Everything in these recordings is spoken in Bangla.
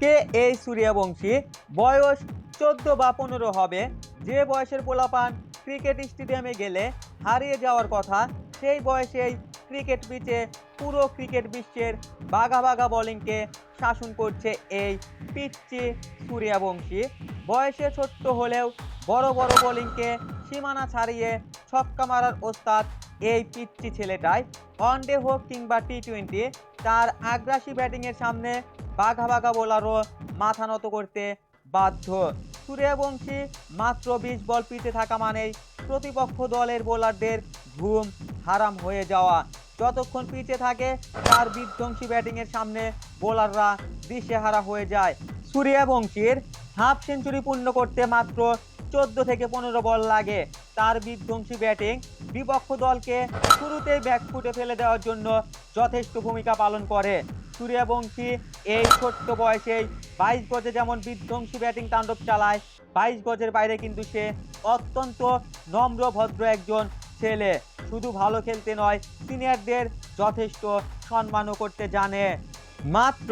কে এই সূর্যবংশী? বয়স 14 বা 15 হবে। যে বয়সের পোলাপান ক্রিকেট স্টেডিয়ামে গেলে হারিয়ে যাওয়ার কথা, সেই বয়সেই ক্রিকেট পিচে পুরো ক্রিকেট বিশ্বের বাঘা বাঘা বোলিংকে শাসন করছে এই পিচ্চি সূর্যবংশী। বয়সে ছোট্ট হলেও বড় বড় বোলিংকে সীমানা ছাড়িয়ে ছক্কা মারার ওস্তাদ এই পিচ্চি ছেলেটাই। ওয়ানডে হোক কিংবা টি-20, তার আগ্রাসী ব্যাটিংয়ের সামনে বাঘা বাঘা বোলারও মাথা নত করতে বাধ্য। সূর্যবংশী মাত্র 20 বল পিছে থাকা মানেই প্রতিপক্ষ দলের বোলারদের ঘুম হারাম হয়ে যাওয়া। যতক্ষণ পিছে থাকে তার বিধ্বংসী ব্যাটিংয়ের সামনে বোলাররা দিশেহারা হয়ে যায়। সূর্যবংশীর হাফ সেঞ্চুরি পূর্ণ করতে মাত্র 14 থেকে 15 বল লাগে। তার বিধ্বংসী ব্যাটিং বিপক্ষ দলকে শুরুতেই ব্যাকফুটে ফেলে দেওয়ার জন্য যথেষ্ট ভূমিকা পালন করে। সূর্যবংশী এই ছোট্ট বয়সেই 22 গজে যেমন বিধ্বংসী ব্যাটিং তাণ্ডব চালায়, 22 গজের বাইরে কিন্তু সে অত্যন্ত নম্র ভদ্র একজন ছেলে। শুধু ভালো খেলতে নয়, সিনিয়রদের যথেষ্ট সম্মানও করতে জানে। মাত্র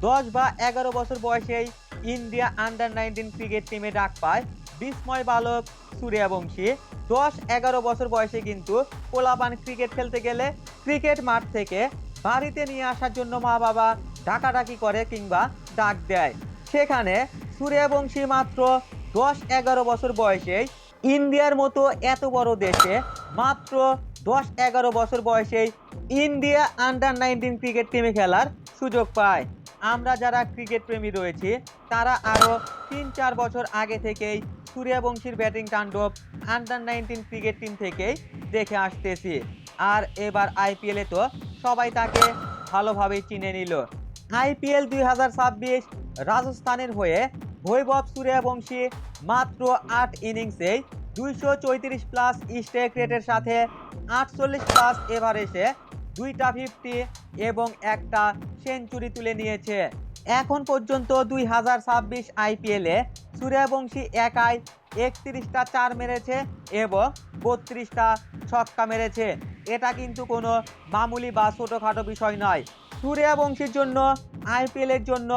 10 বা 11 বছর বয়সেই ইন্ডিয়া আন্ডার-19 ক্রিকেট টিমে ডাক পায় বিস্ময় বালক সূর্যবংশী। 10-11 বছর বয়সে কিন্তু পোলাপান ক্রিকেট খেলতে গেলে ক্রিকেট মাঠ থেকে বাড়িতে নিয়ে আসার জন্য মা বাবা ডাকাডাকি করে কিংবা ডাক দেয়। সেখানে সূর্যবংশী মাত্র 10-11 বছর বয়সেই ইন্ডিয়ার মতো এত বড় দেশে মাত্র 10-11 বছর বয়সেই ইন্ডিয়া আন্ডার-19 ক্রিকেট টিমে খেলার সুযোগ পায়। আমরা যারা ক্রিকেট প্রেমী রয়েছি তারা আরও 3-4 বছর আগে থেকেই সূর্যবংশীর ব্যাটিং তাণ্ডব আন্ডার-19 ক্রিকেট টিম থেকেই দেখে আসতেছি। আর এবার আইপিএলে তো সবাই তাকে ভালোভাবেই চিনে নিল। আইপিএল 2026 রাজস্থানের হয়ে বৈভব সূর্যবংশী মাত্র 8 ইনিংসেই 234 প্লাস স্ট্রাইক রেটের সাথে 48 প্লাস এভারেজে 2টা 50 এবং একটা সেঞ্চুরি তুলে নিয়েছে। এখন পর্যন্ত 2026 আইপিএলে সূর্যবংশী একাই 31টা 4 মেরেছে এবং 32টা ছক্কা মেরেছে। এটা কিন্তু কোনো মামুলি বা ছোটোখাটো বিষয় নয়। সূর্যবংশীর জন্য, আইপিএলের জন্য,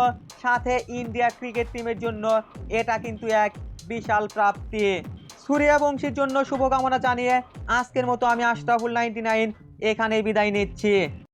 সাথে ইন্ডিয়া ক্রিকেট টিমের জন্য এটা কিন্তু এক বিশাল প্রাপ্তি। সূর্যবংশীর জন্য শুভকামনা জানিয়ে আজকের মতো আমি আশরাফুল 99 এখানেই বিদায় নিচ্ছি।